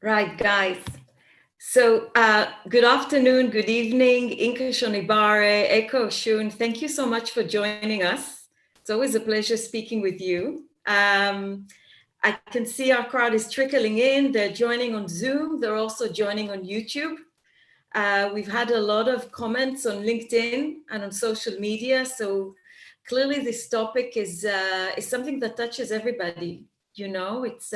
Right, guys. So good afternoon, good evening, Yinka Shonibare, Ekow Eshun. Thank you so much for joining us. It's always a pleasure speaking with you. I can see our crowd is trickling in. They're joining on Zoom. They're also joining on YouTube. We've had a lot of comments on LinkedIn and on social media. So clearly this topic is something that touches everybody. You know, it's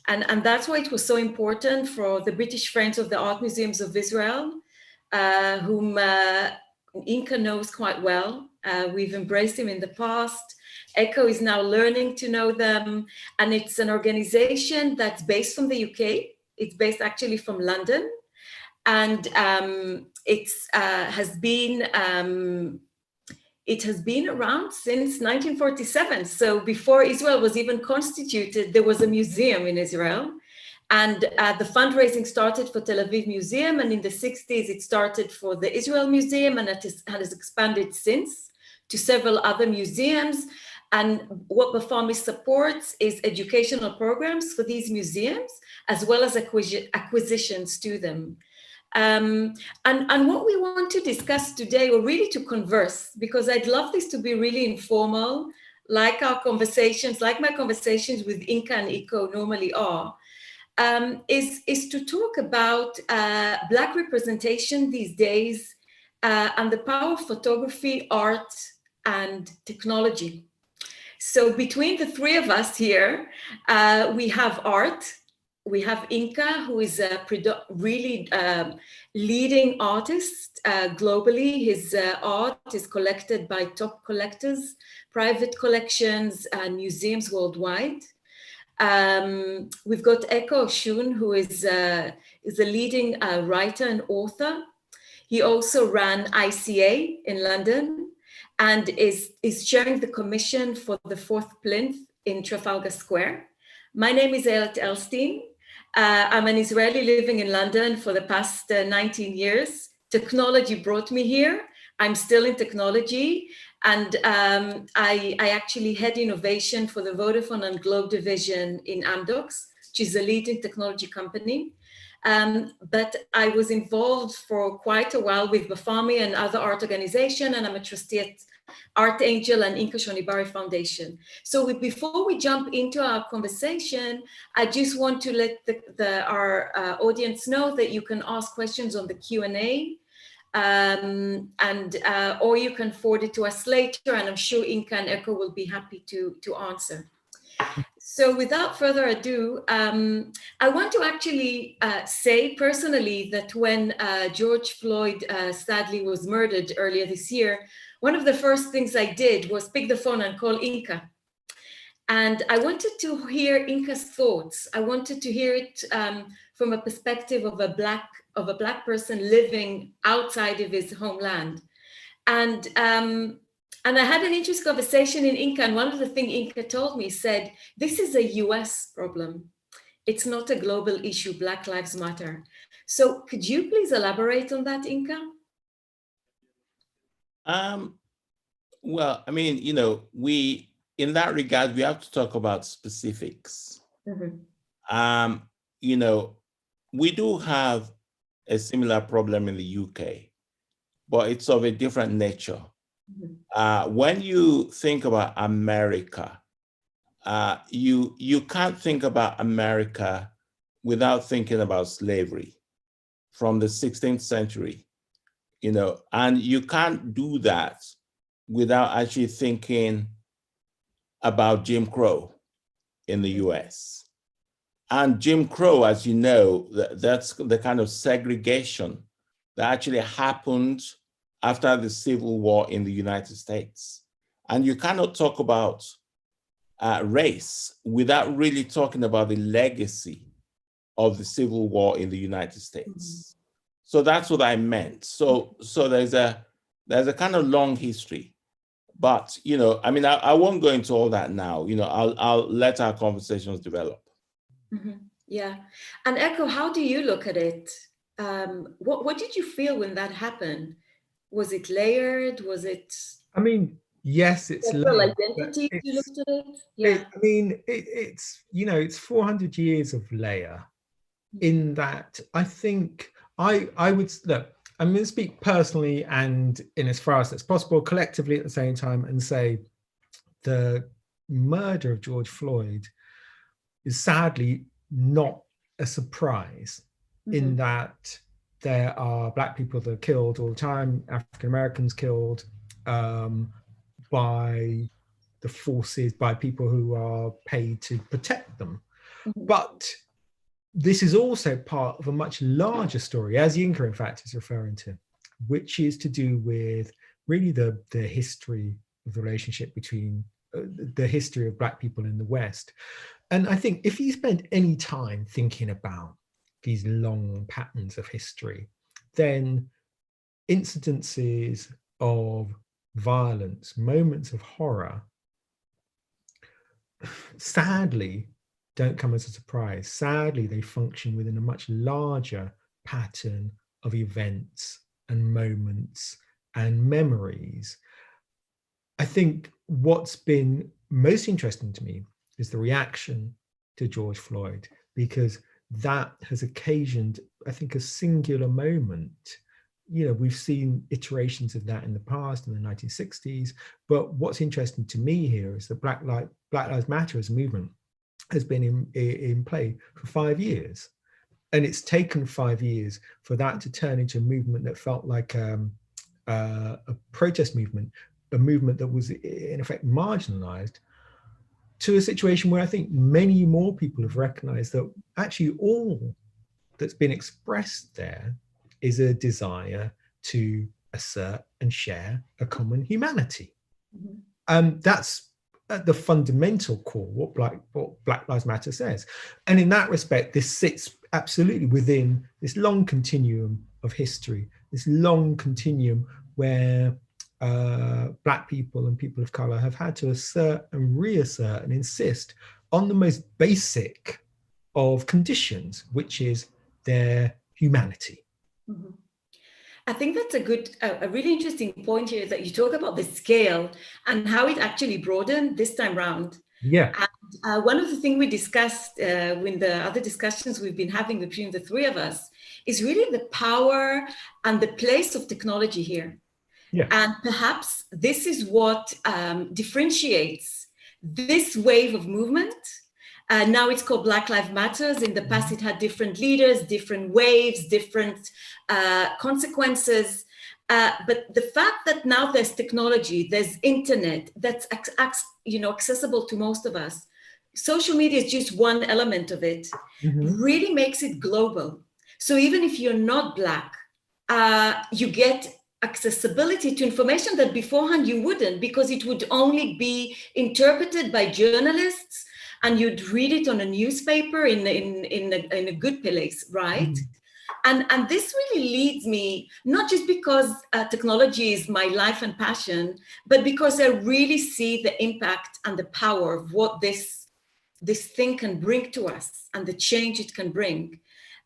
and that's why it was so important for the British Friends of the Art Museums of Israel, whom Yinka knows quite well. We've embraced him in the past. Ekow is now learning to know them. And it's an organization that's based from the UK. It's based actually from London. And it has been around since 1947. So before Israel was even constituted, there was a museum in Israel. And the fundraising started for Tel Aviv Museum. And in the 60s, it started for the Israel Museum, and it has expanded since to several other museums. And what BFAMI supports is educational programs for these museums, as well as acquisitions to them. And what we want to discuss today, or really to converse, because I'd love this to be really informal, like my conversations with Yinka and Ekow normally are, is to talk about Black representation these days and the power of photography, art, and technology. So between the three of us here, we have art. We have Yinka, who is a really leading artist globally. His art is collected by top collectors, private collections, and museums worldwide. We've got Ekow Eshun, who is a leading writer and author. He also ran ICA in London and is chairing the commission for the Fourth Plinth in Trafalgar Square. My name is Ayelet Elstein. I'm an Israeli living in London for the past 19 years. Technology brought me here. I'm still in technology. And I actually head innovation for the Vodafone and Globe division in Amdocs, which is a leading technology company. But I was involved for quite a while with BFAMI and other art organizations, and I'm a trustee at Artangel and Yinka Shonibare Foundation. So before we jump into our conversation, I just want to let our audience know that you can ask questions on the Q&A, or you can forward it to us later, and I'm sure Yinka and Ekow will be happy to answer. So without further ado, I want to actually say personally that when George Floyd sadly was murdered earlier this year, one of the first things I did was pick the phone and call Yinka. And I wanted to hear Yinka's thoughts. I wanted to hear it from a perspective of a black person living outside of his homeland. And I had an interesting conversation in Yinka, and one of the things Yinka told me said, this is a US problem. It's not a global issue, Black Lives Matter. So could you please elaborate on that, Yinka? Well, I mean, you know, in that regard, we have to talk about specifics. Mm-hmm. You know, we do have a similar problem in the UK, but it's of a different nature. Mm-hmm. When you think about America, you can't think about America without thinking about slavery from the 16th century, you know, and you can't do that without actually thinking about Jim Crow in the US. And Jim Crow, as you know, that's the kind of segregation that actually happened after the Civil War in the United States. And you cannot talk about race without really talking about the legacy of the Civil War in the United States. Mm-hmm. So that's what I meant. So there's a kind of long history. But, you know, I mean, I won't go into all that now. You know, I'll let our conversations develop. Mm-hmm. Yeah. And Ekow, how do you look at it? What did you feel when that happened? Was it layered? Was it? I mean, yes, it's layered. Identity. You looked at it. Yeah. I mean, it's you know, it's 400 years of layer. in that I think I would look. I'm going to speak personally and in as far as that's possible, collectively at the same time, and say the murder of George Floyd is sadly not a surprise, in that there are Black people that are killed all the time, African Americans killed by the forces, by people who are paid to protect them. But this is also part of a much larger story, as Yinka in fact is referring to, which is to do with really the history of the relationship between the history of Black people in the West. And I think if you spend any time thinking about these long patterns of history, then incidences of violence, moments of horror, sadly, don't come as a surprise. Sadly, they function within a much larger pattern of events and moments and memories. I think what's been most interesting to me is the reaction to George Floyd, because that has occasioned, I think, a singular moment. You know, we've seen iterations of that in the past, in the 1960s, but what's interesting to me here is that Black Lives Matter as a movement has been in play for 5 years. And it's taken 5 years for that to turn into a movement that felt like a protest movement, a movement that was in effect marginalized, to a situation where I think many more people have recognized that actually all that's been expressed there is a desire to assert and share a common humanity. That's at the fundamental core what Black Lives Matter says. And in that respect, this sits absolutely within this long continuum of history, this long continuum where Black people and people of color have had to assert and reassert and insist on the most basic of conditions, which is their humanity. I think that's a really interesting point here, that you talk about the scale and how it actually broadened this time round. Yeah. And one of the things we discussed in the other discussions we've been having between the three of us is really the power and the place of technology here. Yeah. And perhaps this is what differentiates this wave of movement. Now it's called Black Lives Matters. In the past, it had different leaders, different waves, different consequences. But the fact that now there's technology, there's internet that's accessible to most of us. Social media is just one element of it. Really makes it global. So even if you're not Black, you get accessibility to information that beforehand you wouldn't, because it would only be interpreted by journalists, and you'd read it on a newspaper in a good place, right? And this really leads me, not just because technology is my life and passion, but because I really see the impact and the power of what this thing can bring to us and the change it can bring.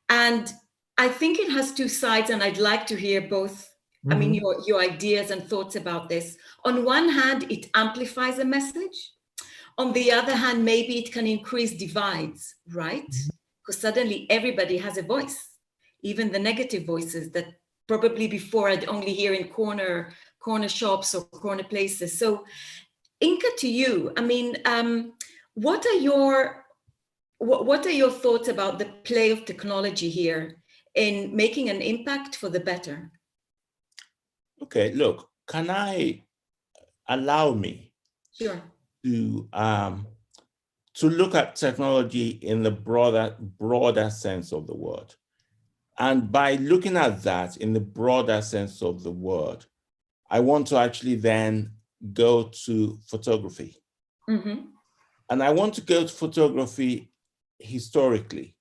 And I think it has two sides, and I'd like to hear both. I mean, your ideas and thoughts about this. On one hand, it amplifies a message. On the other hand, maybe it can increase divides, right? Because suddenly everybody has a voice, even the negative voices that probably before I'd only hear in corner shops or corner places. So Yinka, to you, I mean, what are your thoughts about the play of technology here in making an impact for the better? Okay, look, can I allow me Sure. to look at technology in the broader sense of the word? And by looking at that in the broader sense of the word, I want to actually then go to photography. And I want to go to photography historically.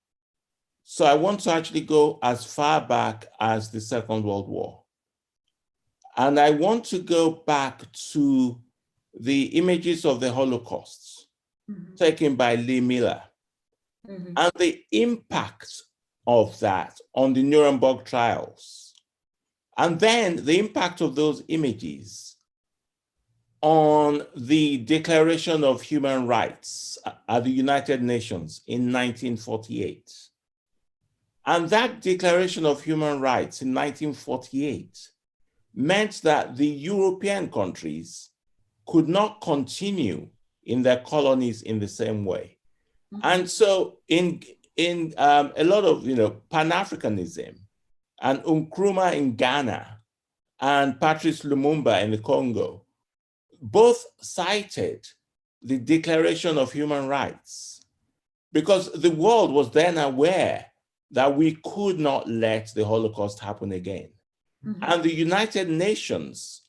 So I want to actually go as far back as the Second World War. And I want to go back to the images of the Holocaust taken by Lee Miller and the impact of that on the Nuremberg trials. And then the impact of those images on the Declaration of Human Rights at the United Nations in 1948. And that Declaration of Human Rights in 1948 meant that the European countries could not continue in their colonies in the same way. And so in a lot of, Pan-Africanism and Nkrumah in Ghana and Patrice Lumumba in the Congo, both cited the Declaration of Human Rights because the world was then aware that we could not let the Holocaust happen again. And the United Nations,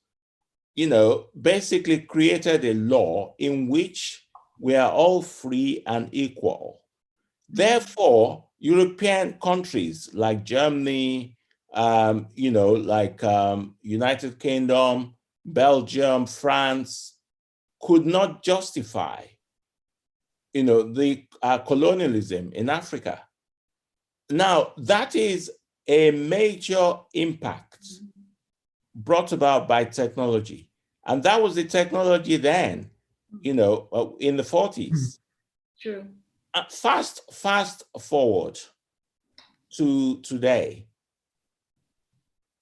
basically created a law in which we are all free and equal. Therefore, European countries like Germany, United Kingdom, Belgium, France, could not justify, the colonialism in Africa. Now, that is a major impact brought about by technology. And that was the technology then, in the 40s. True. Fast forward to today.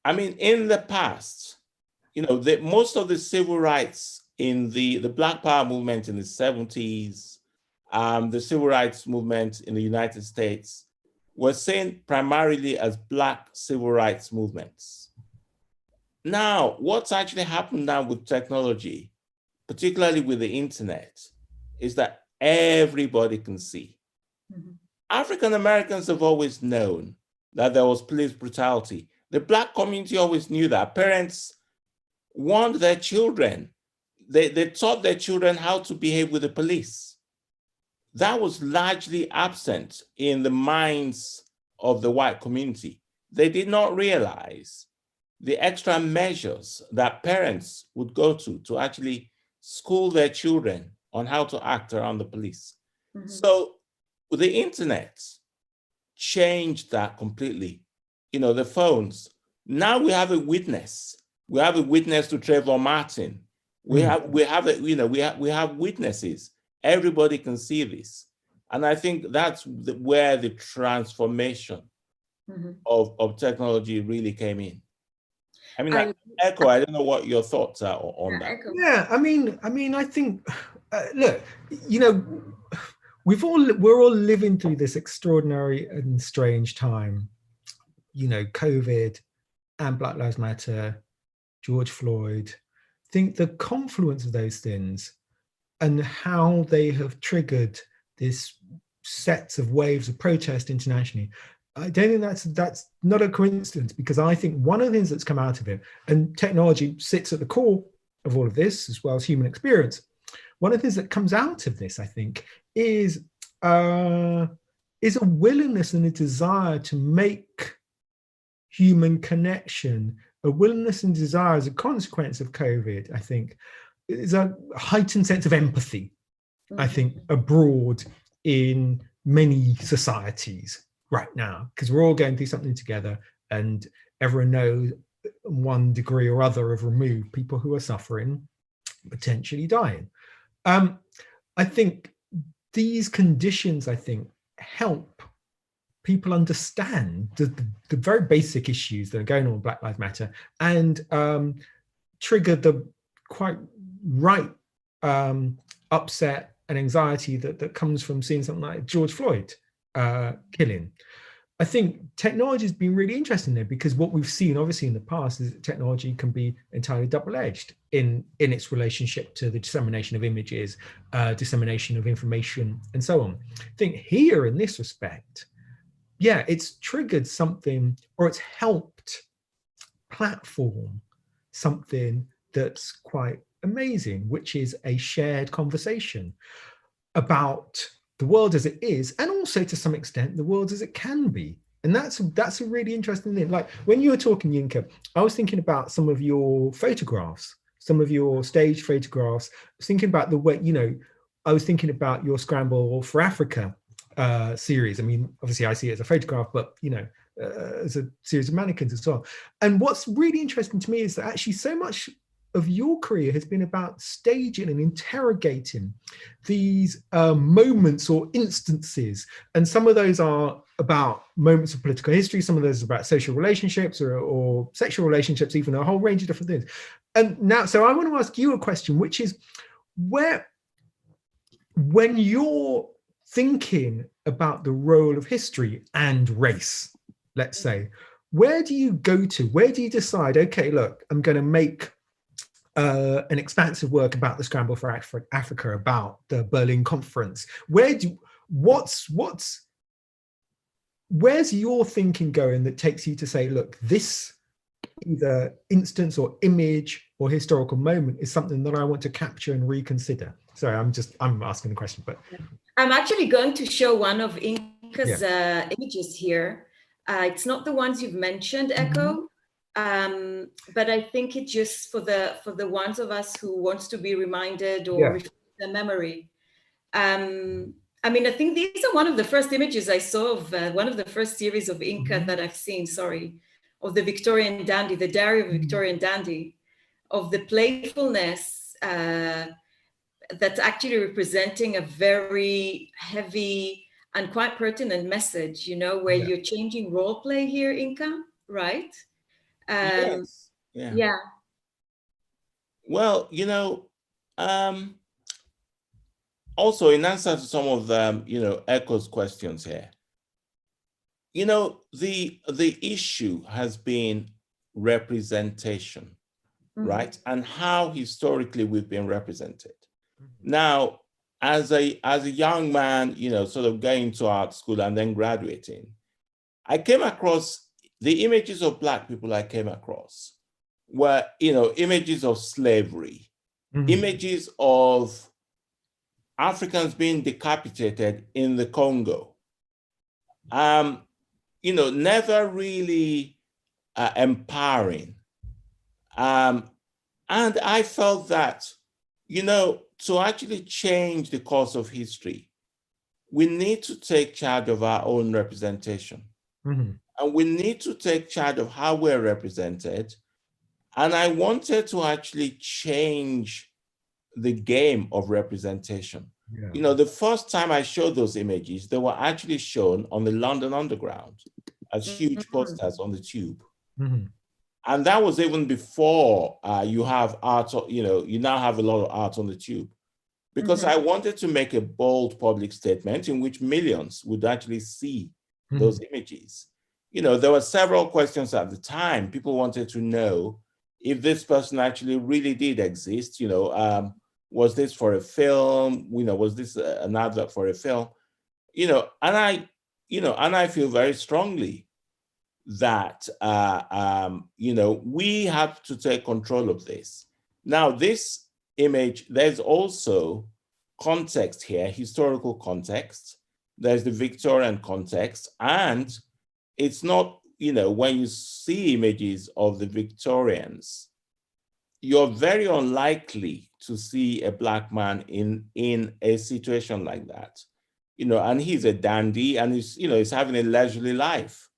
I mean, in the past, most of the civil rights in the Black Power movement in the 70s, the civil rights movement in the United States were seen primarily as Black civil rights movements. Now, what's actually happened now with technology, particularly with the internet, is that everybody can see. African Americans have always known that there was police brutality. The Black community always knew that. Parents warned their children. They taught their children how to behave with the police. That was largely absent in the minds of the white community. They did not realize the extra measures that parents would go to actually school their children on how to act around the police. So the internet changed that completely. The phones. Now we have a witness. We have a witness to Trayvon Martin. We have witnesses. Everybody can see this. And I think that's where the transformation of technology really came in. I mean, Ekow, I don't know what your thoughts are on that. Yeah, I mean, I think, look, we're all living through this extraordinary and strange time. COVID and Black Lives Matter, George Floyd. I think the confluence of those things and how they have triggered this sets of waves of protest internationally, I don't think that's not a coincidence, because I think one of the things that's come out of it, and technology sits at the core of all of this, as well as human experience. One of the things that comes out of this, I think, is a willingness and a desire to make human connection, a willingness and desire as a consequence of COVID, I think, is a heightened sense of empathy, I think, abroad in many societies right now, because we're all going through something together, and everyone knows one degree or other of remove people who are suffering, potentially dying. I think these conditions, help people understand the very basic issues that are going on with Black Lives Matter, and trigger the quite right upset and anxiety that comes from seeing something like George Floyd killing. I think technology has been really interesting there, because what we've seen obviously in the past is that technology can be entirely double-edged in its relationship to the dissemination of images, dissemination of information, and so on. I think here in this respect, yeah, it's triggered something, or it's helped platform something that's quite amazing, which is a shared conversation about the world as it is, and also to some extent the world as it can be. And that's a really interesting thing. Like when you were talking, Yinka, I was thinking about some of your photographs, some of your stage photographs. I was thinking about the way, I was thinking about your Scramble for Africa series. I mean, obviously I see it as a photograph, but as a series of mannequins as well. And what's really interesting to me is that actually so much of your career has been about staging and interrogating these moments or instances. And some of those are about moments of political history, some of those are about social relationships or sexual relationships, even a whole range of different things. And now, so I want to ask you a question, which is when you're thinking about the role of history and race, let's say, where do you go to? Where do you decide, okay, look, I'm going to make an expansive work about the scramble for Africa, about the Berlin Conference? Where's your thinking going that takes you to say, look, this either instance or image or historical moment is something that I want to capture and reconsider? Sorry, I'm asking the question, but I'm actually going to show one of Yinka's images here. It's not the ones you've mentioned, Ekow, but I think it's just for the ones of us who wants to be reminded or refresh their memory. I mean, I think these are one of the first images I saw of one of the first series of Yinka that I've seen, of the Victorian dandy, the Diary of a Victorian Dandy, of the playfulness that's actually representing a very heavy and quite pertinent message, you know, where you're changing role play here, Yinka, right? Yes. Yeah. Well, you know, also in answer to some of them, you know, Ekow's questions here, you know, the issue has been representation, right? And how historically we've been represented. Now, as a young man, you know, sort of going to art school and then graduating, I came across the images of Black people I came across were, you know, images of slavery, images of Africans being decapitated in the Congo. You know, never really empowering. And I felt that, you know, to actually change the course of history, we need to take charge of our own representation. And we need to take charge of how we're represented. And I wanted to actually change the game of representation. You know, the first time I showed those images, they were actually shown on the London Underground as huge posters on the tube. And that was even before you have art, you know, you now have a lot of art on the tube. Because I wanted to make a bold public statement in which millions would actually see those images. You know, there were several questions at the time. People wanted to know if this person actually really did exist. You know, was this for a film? You know, was this an advert for a film? You know, and I feel very strongly that, you know, we have to take control of this. Now, this image, there's also context here, historical context. There's the Victorian context, and it's not, you know, when you see images of the Victorians, you're very unlikely to see a Black man in a situation like that, you know, and he's a dandy and he's, you know, he's having a leisurely life.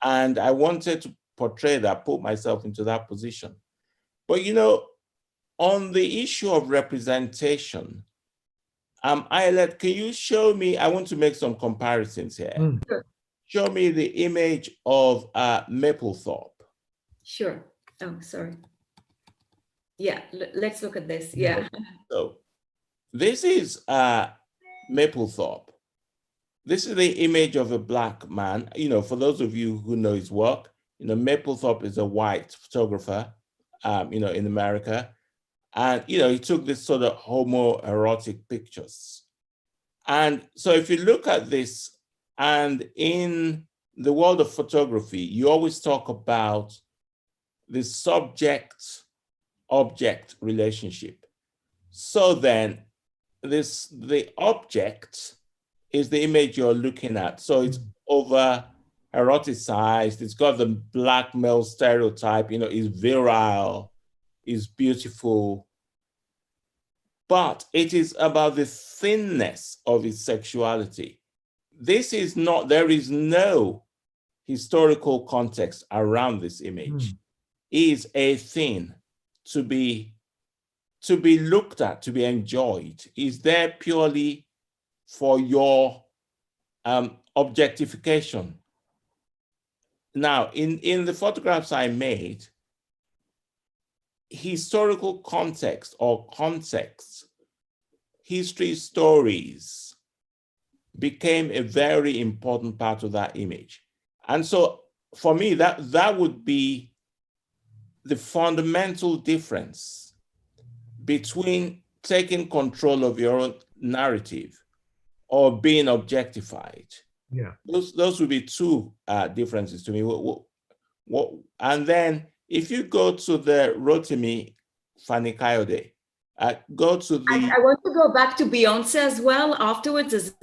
And I wanted to portray that, put myself into that position. But, you know, on the issue of representation, Ayelet, can you show me, I want to make some comparisons here. Show me the image of Mapplethorpe. Sure. Oh, sorry. Yeah, let's look at this. Yeah. So this is Mapplethorpe. This is the image of a Black man. You know, for those of you who know his work, you know, Mapplethorpe is a white photographer, you know, in America. And, you know, he took this sort of homoerotic pictures. And so if you look at this, and in the world of photography, you always talk about the subject-object relationship. So then the object is the image you're looking at. So it's over eroticized. It's got the Black male stereotype, you know, is virile, is beautiful, but it is about the thinness of his sexuality. This is not, there is no historical context around this image. He is a thin, to be looked at, to be enjoyed, is there purely for your objectification. Now, in the photographs I made, historical context or contexts, history stories became a very important part of that image. And so for me, that would be the fundamental difference between taking control of your own narrative or being objectified. Yeah. Those would be two differences to me. And then if you go to the Rotimi Fani-Kayode, go to the... I want to go back to Beyonce as well afterwards as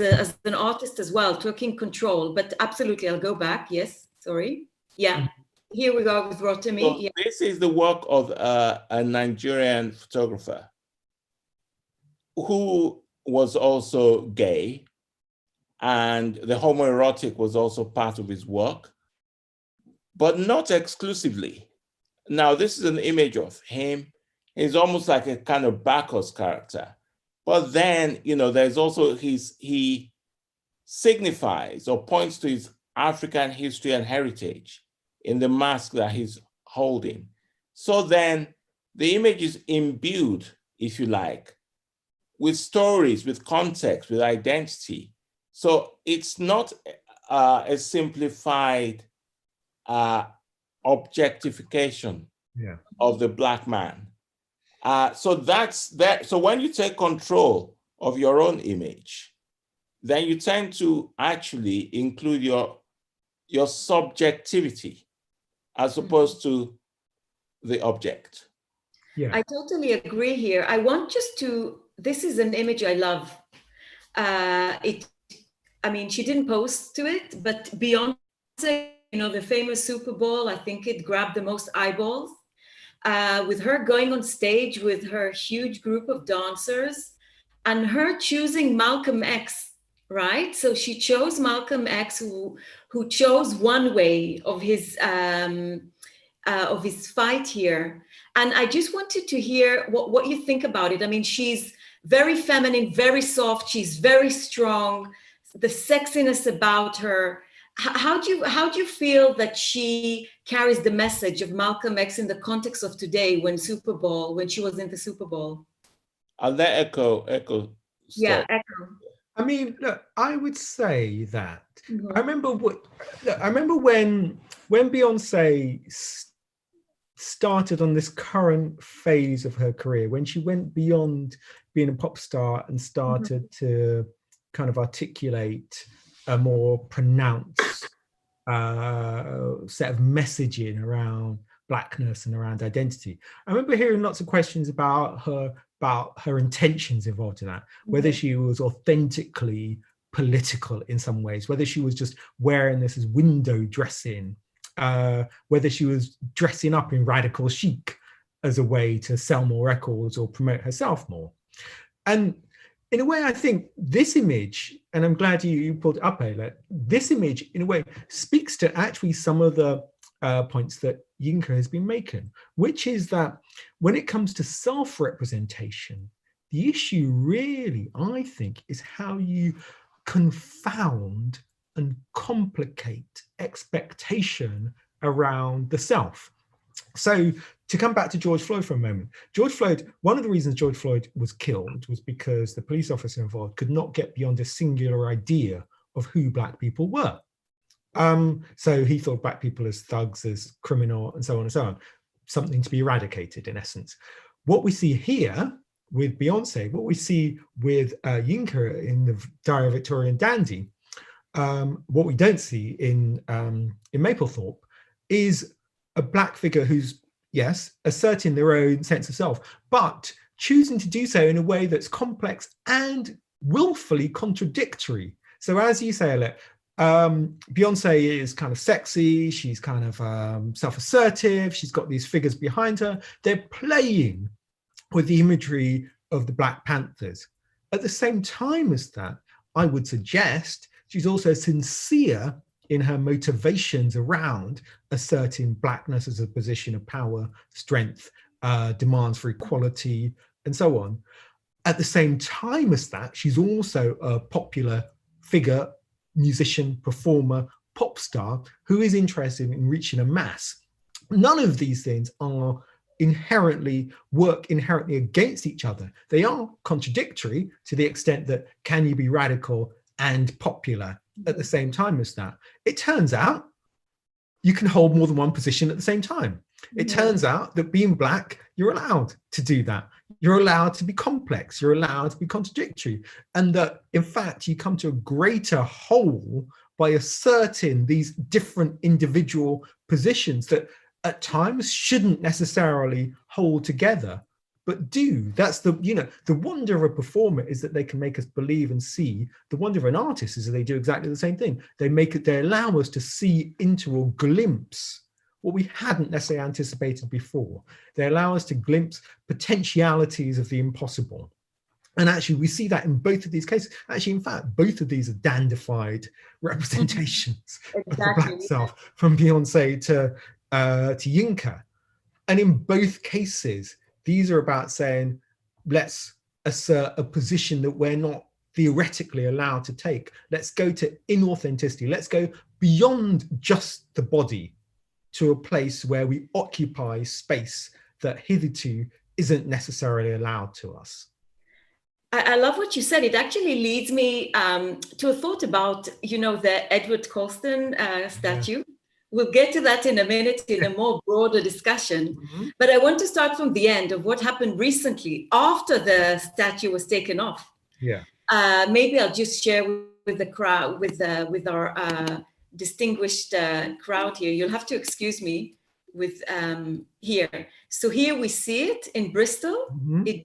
an artist as well, taking control, but absolutely, I'll go back. Yes, sorry. Yeah, here we go with Rotimi. So yeah. This is the work of a Nigerian photographer who was also gay, and the homoerotic was also part of his work, but not exclusively. Now, this is an image of him. He's almost like a kind of Bacchus character. But then, there's also he signifies or points to his African history and heritage in the mask that he's holding. So then the image is imbued, if you like, with stories, with context, with identity. So it's not a simplified objectification of the Black man. So that's that. So when you take control of your own image, then you tend to actually include your subjectivity as opposed to the object. Yeah, I totally agree here. I want just to, this is an image I love. She didn't post to it, but Beyonce, the famous Super Bowl, I think it grabbed the most eyeballs. With her going on stage with her huge group of dancers and her choosing Malcolm X, right? So she chose Malcolm X, who chose one way of his fight here. And I just wanted to hear what you think about it. I mean, she's very feminine, very soft. She's very strong. The sexiness about her. How do you feel that she carries the message of Malcolm X in the context of today when she was in the Super Bowl? I'll let Ekow Yeah, Ekow. I mean, look, I would say that I remember when Beyonce started on this current phase of her career, when she went beyond being a pop star and started to kind of articulate a more pronounced set of messaging around Blackness and around identity. I remember hearing lots of questions about her intentions involved in that, whether she was authentically political in some ways, whether she was just wearing this as window dressing, whether she was dressing up in radical chic as a way to sell more records or promote herself more. And in a way, I think this image, and I'm glad you pulled it up, Ayelet, this image, in a way, speaks to actually some of the points that Yinka has been making, which is that when it comes to self-representation, the issue really, I think, is how you confound and complicate expectation around the self. So to come back to George Floyd for a moment, George Floyd, one of the reasons George Floyd was killed was because the police officer involved could not get beyond a singular idea of who Black people were. So he thought Black people as thugs, as criminal, and so on and so on, something to be eradicated in essence. What we see here with Beyonce, what we see with Yinka in the Diary of a Victorian Dandy, what we don't see in Mapplethorpe is a Black figure who's, yes, asserting their own sense of self, but choosing to do so in a way that's complex and willfully contradictory. So as you say, Ayelet, Beyonce is kind of sexy, she's kind of self-assertive, she's got these figures behind her. They're playing with the imagery of the Black Panthers. At the same time as that, I would suggest she's also sincere in her motivations around asserting Blackness as a position of power, strength, demands for equality, and so on. At the same time as that, she's also a popular figure, musician, performer, pop star who is interested in reaching a mass. None of these things are inherently against each other. They are contradictory to the extent that can you be radical and popular at the same time as that? It turns out you can hold more than one position at the same time. It turns out that being Black, you're allowed to do that. You're allowed to be complex. You're allowed to be contradictory. And that, in fact, you come to a greater whole by asserting these different individual positions that at times shouldn't necessarily hold together, but do. That's the wonder of a performer is that they can make us believe and see. The wonder of an artist is that they do exactly the same thing. They allow us to see into or glimpse what we hadn't necessarily anticipated before. They allow us to glimpse potentialities of the impossible. And actually, we see that in both of these cases. Actually, in fact, both of these are dandified representations of the Black self, from Beyonce to Yinka. And in both cases, these are about saying, let's assert a position that we're not theoretically allowed to take. Let's go to inauthenticity. Let's go beyond just the body to a place where we occupy space that hitherto isn't necessarily allowed to us. I love what you said. It actually leads me to a thought about, the Edward Colston statue. Yeah. We'll get to that in a minute in a more broader discussion. Mm-hmm. But I want to start from the end of what happened recently after the statue was taken off. Yeah. Maybe I'll just share with the crowd, with our distinguished crowd here. You'll have to excuse me with here. So here we see it in Bristol, mm-hmm. it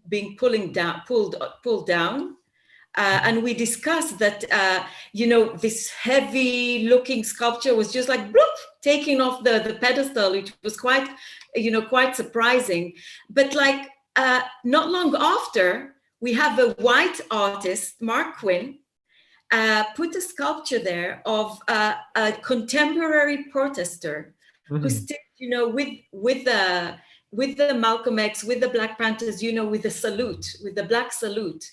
being pulled down. And we discussed that, this heavy looking sculpture was just like bloop, taking off the pedestal. It was quite surprising. But not long after, we have a white artist, Mark Quinn, put a sculpture there of a contemporary protester mm-hmm. who stood, with the Malcolm X, with the Black Panthers, with the salute, with the Black salute.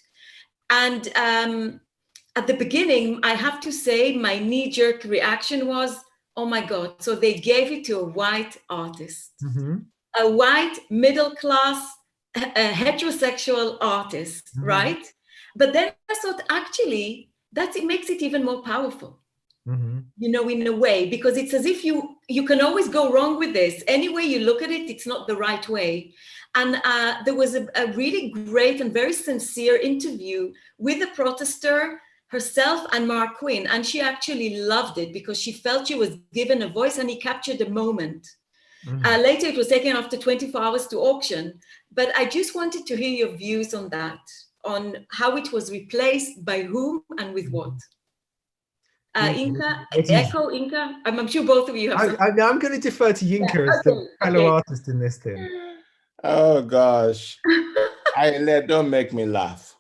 And at the beginning, I have to say, my knee-jerk reaction was, oh my God. So they gave it to a white artist, mm-hmm. a white middle-class, heterosexual artist, mm-hmm. right? But then I thought, actually, it makes it even more powerful, mm-hmm. In a way, because it's as if you can always go wrong with this. Any way you look at it, it's not the right way. And there was a really great and very sincere interview with the protester herself and Mark Quinn. And she actually loved it because she felt she was given a voice and he captured the moment. Mm-hmm. Later, it was taken after 24 hours to auction. But I just wanted to hear your views on that, on how it was replaced, by whom and with what. Yinka, Ekow, Yinka, I'm sure both of you have. I'm going to defer to Yinka as the fellow artist in this thing. Oh gosh, Ayelet, don't make me laugh.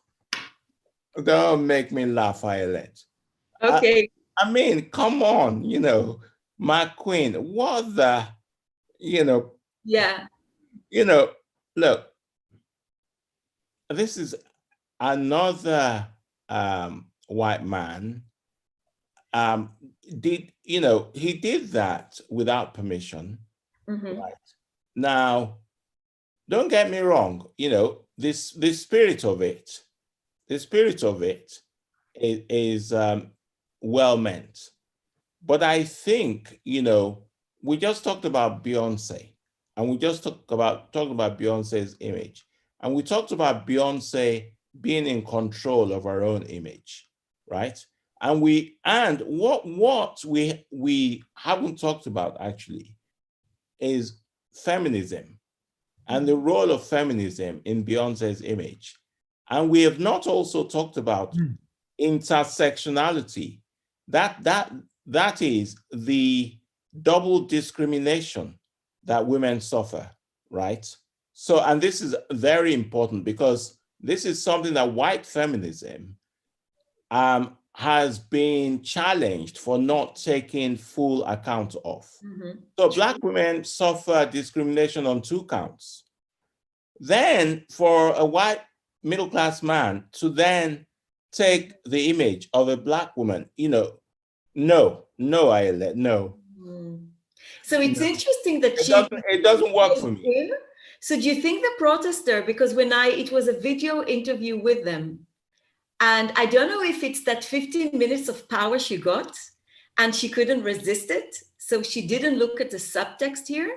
Don't make me laugh, Ayelet. Okay. I mean, come on, Mark Quinn, what the, Yeah. Look, this is another white man. He did that without permission, mm-hmm. right? Now, don't get me wrong, the spirit of it is well meant. But I think, we just talked about Beyonce, and we just talked about Beyonce's image, and we talked about Beyonce being in control of her own image, right? And what we haven't talked about actually is feminism and the role of feminism in Beyonce's image. And we have not also talked about intersectionality. That is the double discrimination that women suffer, right? So, and this is very important because this is something that white feminism has been challenged for not taking full account of. Mm-hmm. So Black women suffer discrimination on 2 counts. Then for a white middle-class man to then take the image of a Black woman, no, Ayelet, no. So it's interesting that it doesn't work for me. So do you think the protester, because it was a video interview with them, and I don't know if it's that 15 minutes of power she got and she couldn't resist it, so she didn't look at the subtext here.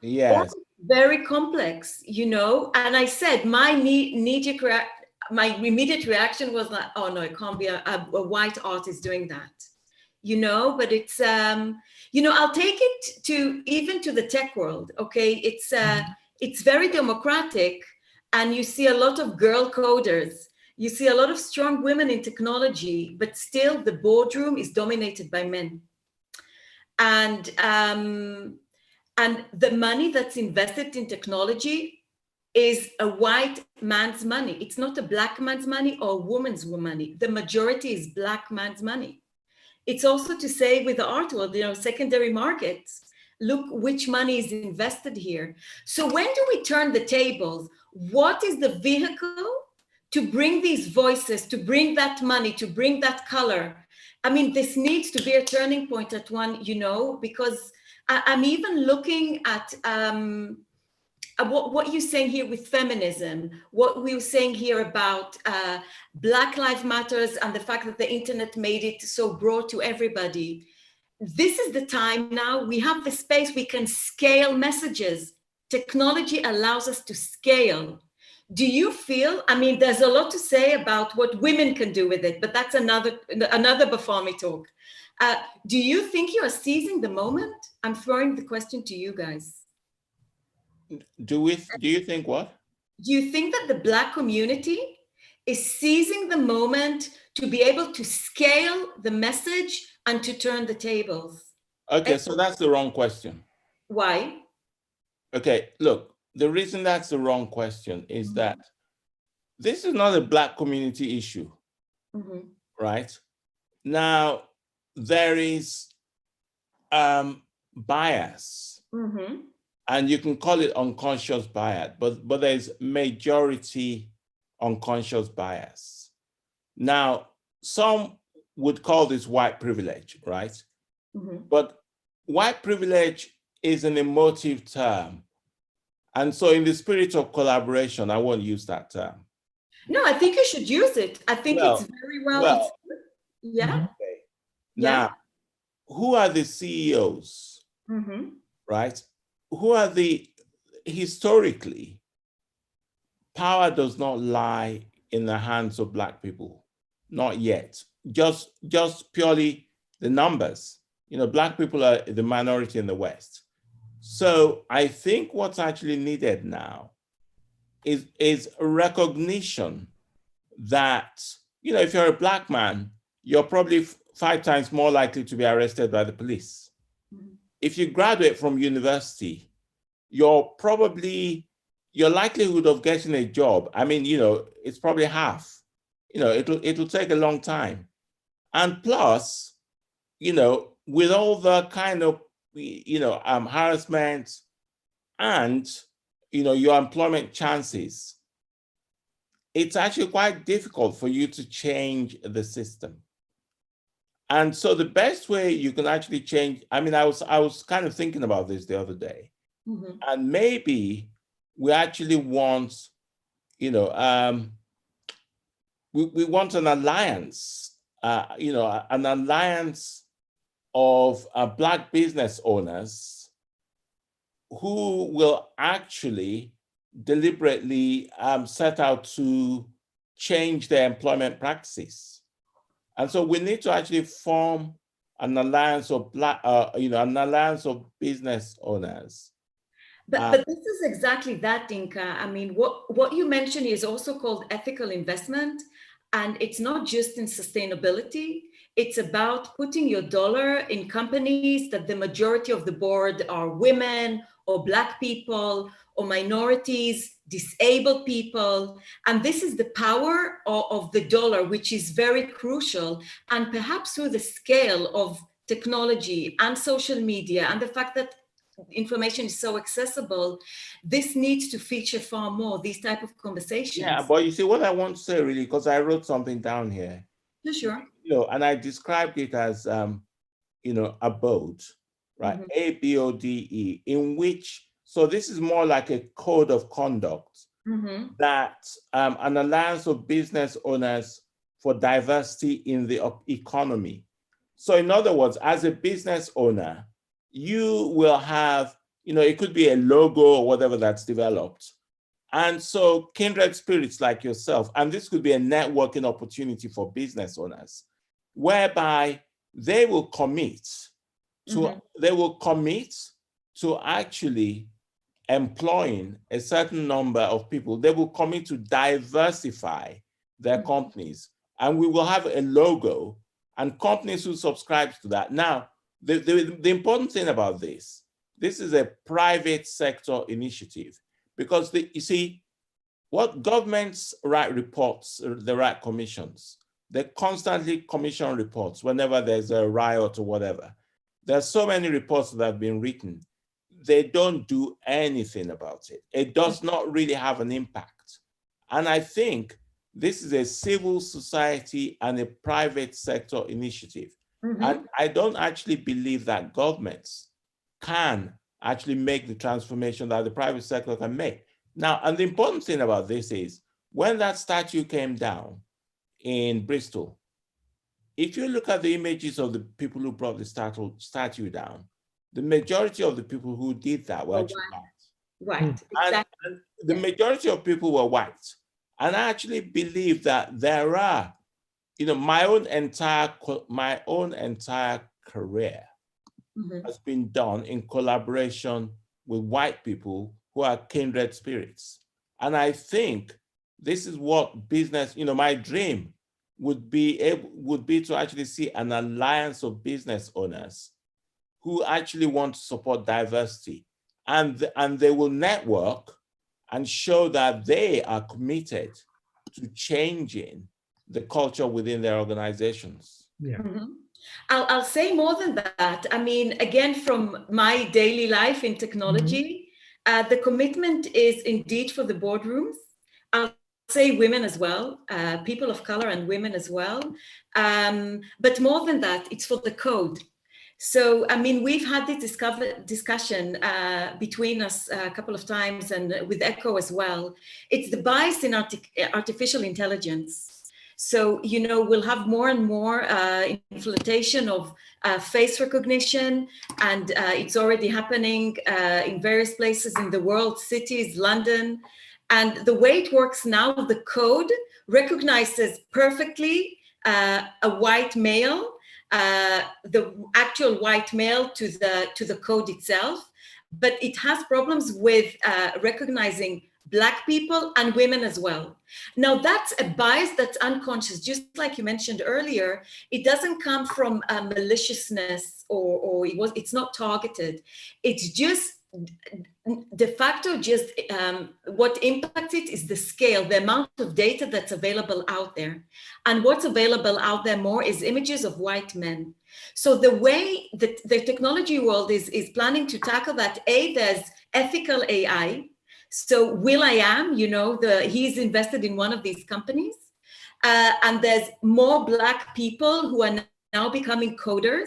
Yes. Very complex, and I said my my immediate reaction was like, oh no, it can't be a white artist doing that, but it's I'll take it even to the tech world. Okay, it's very democratic, and you see a lot of girl coders, you see a lot of strong women in technology, but still the boardroom is dominated by men, and the money that's invested in technology is a white man's money. It's not a Black man's money or a woman's money. The majority is Black man's money. It's also to say with the art world, secondary markets, look which money is invested here. So when do we turn the tables? What is the vehicle to bring these voices, to bring that money, to bring that color? I mean, this needs to be a turning point at one, because I'm even looking at what you're saying here with feminism, what we were saying here about Black Lives Matters and the fact that the internet made it so broad to everybody. This is the time now. We have the space, we can scale messages. Technology allows us to scale. Do you feel, there's a lot to say about what women can do with it, but that's another BFAMI talk. Do you think you are seizing the moment? I'm throwing the question to you guys. Do you think what? Do you think that the Black community is seizing the moment to be able to scale the message and to turn the tables? Okay, so that's the wrong question. Why? Okay, look, the reason that's the wrong question is that this is not a Black community issue, right? Now, there is bias, and you can call it unconscious bias, but there's majority unconscious bias. Now, some would call this white privilege, right? But white privilege is an emotive term. And so in the spirit of collaboration, I won't use that term. No, I think you should use it. I think it's very well. Yeah. Okay. Now, who are the CEOs, right? Who are historically, power does not lie in the hands of Black people, not yet. Just purely the numbers. Black people are the minority in the West. So I think what's actually needed now is a recognition that, if you're a Black man, you're probably 5 times more likely to be arrested by the police. If you graduate from university, your likelihood of getting a job, it's probably half. It'll take a long time. And plus, with all the kind of, harassment and, your employment chances, it's actually quite difficult for you to change the system. And so the best way you can actually change, I was kind of thinking about this the other day, and maybe we actually want, we want an alliance, an alliance of Black business owners who will actually deliberately set out to change their employment practices. And so we need to actually form an alliance of an alliance of business owners. But this is exactly that, Yinka. What you mentioned is also called ethical investment, and it's not just in sustainability. It's about putting your dollar in companies that the majority of the board are women or Black people or minorities, disabled people. And this is the power of the dollar, which is very crucial. And perhaps through the scale of technology and social media and the fact that information is so accessible, this needs to feature far more, these type of conversations. Yeah, but you see what I want to say really, because I wrote something down here. Sure. And I described it as, a boat, right? ABODE, in which, so this is more like a code of conduct that an alliance of business owners for diversity in the economy. So in other words, as a business owner, you will have, it could be a logo or whatever that's developed. And so kindred spirits like yourself, and this could be a networking opportunity for business owners, whereby they will commit to actually employing a certain number of people. They will commit to diversify their companies, and we will have a logo and companies who subscribe to that. Now, the important thing about this is a private sector initiative, because you see, what governments write reports, they write commissions. They constantly commission reports whenever there's a riot or whatever. There are so many reports that have been written. They don't do anything about it. It does not really have an impact. And I think this is a civil society and a private sector initiative. And I don't actually believe that governments can actually make the transformation that the private sector can make. Now, and the important thing about this is, when that statue came down in Bristol, if you look at the images of the people who brought the statue down, the majority of the people who did that were white. Exactly. And the majority of people were white. And I actually believe that there are, my own entire career has been done in collaboration with white people who are kindred spirits. And I think this is what business, my dream would be to actually see an alliance of business owners who actually want to support diversity, and they will network and show that they are committed to changing the culture within their organizations. Yeah. I'll say more than that. I mean, again, from my daily life in technology, the commitment is indeed for the boardrooms. I'll say women as well, people of color and women as well. But more than that, it's for the code. So, I mean, we've had this discussion between us a couple of times, and with Ekow as well. It's the bias in artificial intelligence. So, we'll have more and more implementation of face recognition, and it's already happening in various places in the world, cities, London. And the way it works now, the code recognizes perfectly a white male, the actual white male to the code itself, but it has problems with recognizing Black people and women as well. Now that's a bias that's unconscious, just like you mentioned earlier. It doesn't come from maliciousness or it's not targeted. It's just de facto, just what impacts it is the scale, the amount of data that's available out there. And what's available out there more is images of white men. So the way that the technology world is planning to tackle that, there's ethical AI. So will.i.am, he's invested in one of these companies. And there's more Black people who are now becoming coders,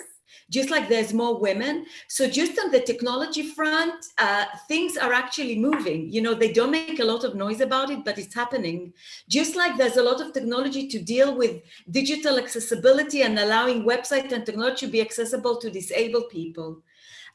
just like there's more women. So just on the technology front, things are actually moving. They don't make a lot of noise about it, but it's happening. Just like there's a lot of technology to deal with digital accessibility and allowing website and technology to be accessible to disabled people.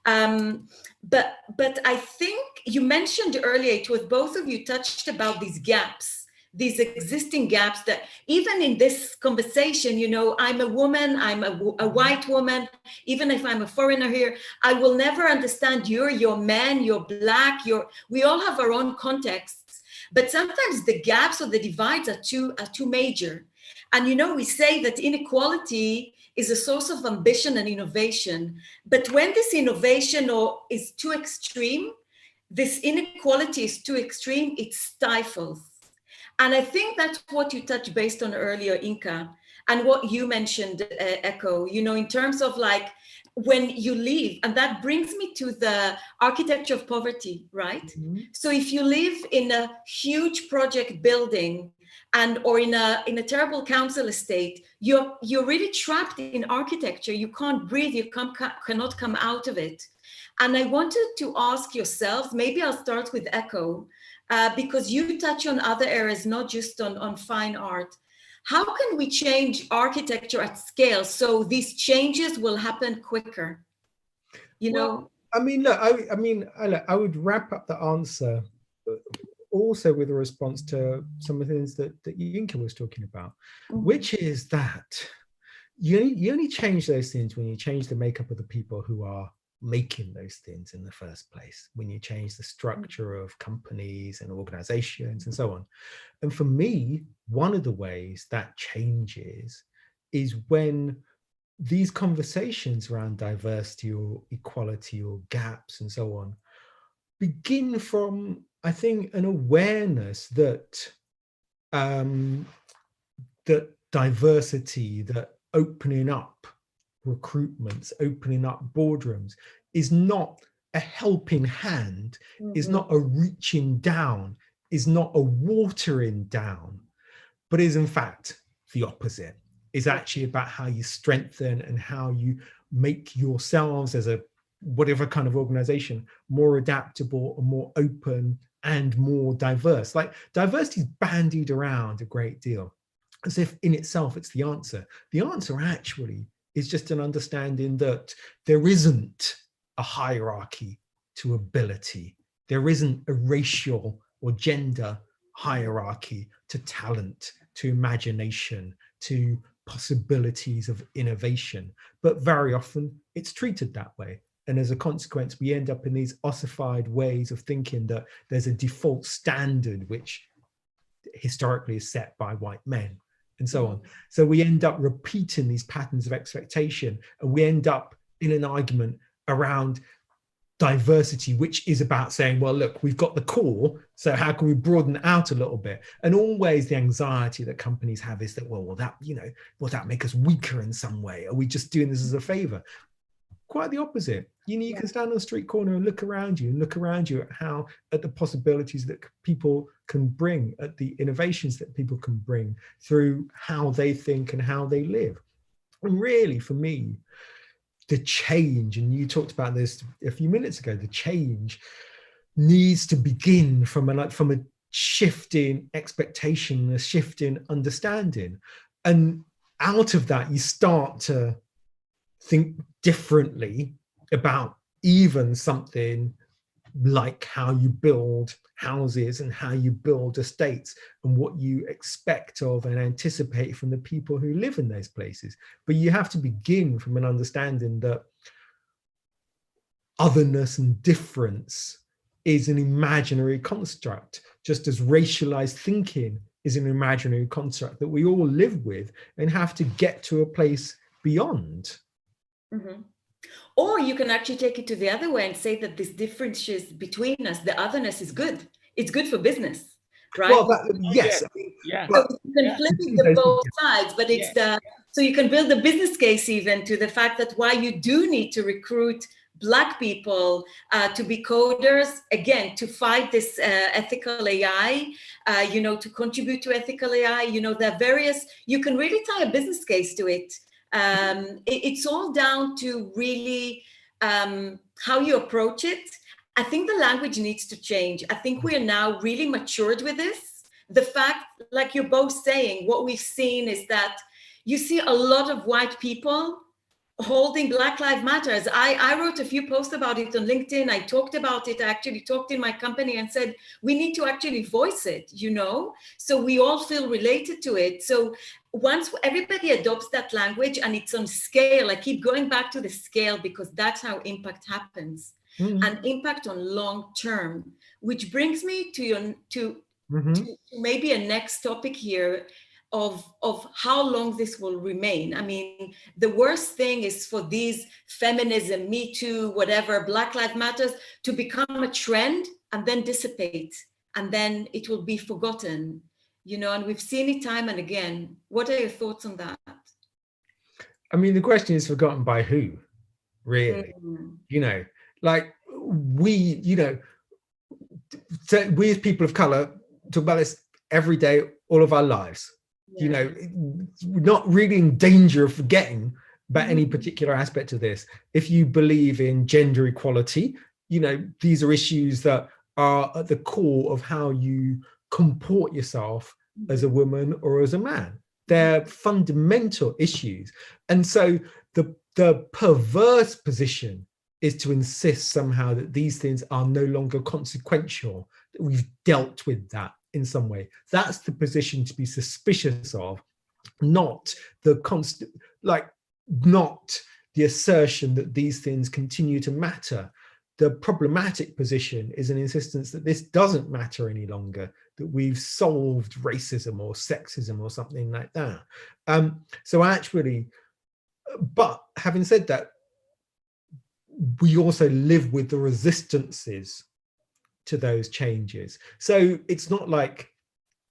But I think you mentioned earlier, it was both of you touched about these gaps, these existing gaps that even in this conversation, I'm a woman, I'm a white woman, even if I'm a foreigner here, I will never understand your man, you're Black, we all have our own contexts, but sometimes the gaps or the divides are too major. And we say that inequality is a source of ambition and innovation. But when this innovation is too extreme, this inequality is too extreme, it stifles. And I think that's what you touched based on earlier, Yinka, and what you mentioned, Ekow, in terms of like when you leave, and that brings me to the architecture of poverty, right? Mm-hmm. So if you live in a huge project building or in a terrible council estate, you're really trapped in architecture. You can't breathe, you cannot come out of it. And I wanted to ask yourself, maybe I'll start with Ekow, because you touch on other areas, not just on fine art. How can we change architecture at scale so these changes will happen quicker? Well, I mean, look, I would wrap up the answer also with a response to some of the things that Yinka was talking about, which is that you only change those things when you change the makeup of the people who are making those things in the first place, when you change the structure of companies and organizations and so on. And for me, one of the ways that changes is when these conversations around diversity or equality or gaps and so on begin from, I think, an awareness that that diversity, that opening up recruitments, opening up boardrooms is not a helping hand, is not a reaching down, is not a watering down, but is in fact the opposite. Is actually about how you strengthen and how you make yourselves as a whatever kind of organization more adaptable and more open and more diverse. Like diversity is bandied around a great deal as if in itself it's the answer. The answer actually is just an understanding that there isn't a hierarchy to ability. There isn't a racial or gender hierarchy to talent, to imagination, to possibilities of innovation. But very often it's treated that way. And as a consequence, we end up in these ossified ways of thinking that there's a default standard which historically is set by white men and so on. So we end up repeating these patterns of expectation, and we end up in an argument around diversity, which is about saying, well, look, we've got the core, so how can we broaden it out a little bit? And always the anxiety that companies have is that, well, will that make us weaker in some way? Are we just doing this as a favor? Quite the opposite. You can stand on a street corner and look around you at the possibilities that people can bring, at the innovations that people can bring through how they think and how they live. And really, for me, the change, and you talked about this a few minutes ago, the change needs to begin from a shift in expectation, a shift in understanding. And out of that, you start to think differently about even something like how you build houses and how you build estates and what you expect of and anticipate from the people who live in those places. But you have to begin from an understanding that otherness and difference is an imaginary construct, just as racialized thinking is an imaginary construct that we all live with and have to get to a place beyond. Mm-hmm. Or you can actually take it to the other way and say that this differences between us, the otherness is good. It's good for business, right? Well, yes. Yeah. So you can flip it to both sides, but it's so you can build a business case even to the fact that why you do need to recruit Black people to be coders, again, to fight this ethical AI, to contribute to ethical AI, there are various, you can really tie a business case to it. It's all down to really how you approach it. I think the language needs to change. I think we are now really matured with this. The fact, like you're both saying, what we've seen is that you see a lot of white people holding Black Lives Matters. I wrote a few posts about it on LinkedIn. I talked about it. I actually talked in my company and said, we need to actually voice it, so we all feel related to it. So once everybody adopts that language and it's on scale, I keep going back to the scale because that's how impact happens. Mm-hmm. And impact on long term, which brings me to maybe a next topic here of how long this will remain. I mean, the worst thing is for these feminism, Me Too, whatever, Black Lives Matters to become a trend and then dissipate, and then it will be forgotten, and we've seen it time and again. What are your thoughts on that? I mean, the question is forgotten by who? really. You know, like we, so we as people of color talk about this every day, all of our lives. You know, we're not really in danger of forgetting about any particular aspect of this. If you believe in gender equality, these are issues that are at the core of how you comport yourself as a woman or as a man. They're fundamental issues. And so the perverse position is to insist somehow that these things are no longer consequential, that we've dealt with that in some way. That's the position to be suspicious of, not the constant, not the assertion that these things continue to matter. The problematic position is an insistence that this doesn't matter any longer, that we've solved racism or sexism or something like that. So actually, but having said that, we also live with the resistances to those changes. So it's not like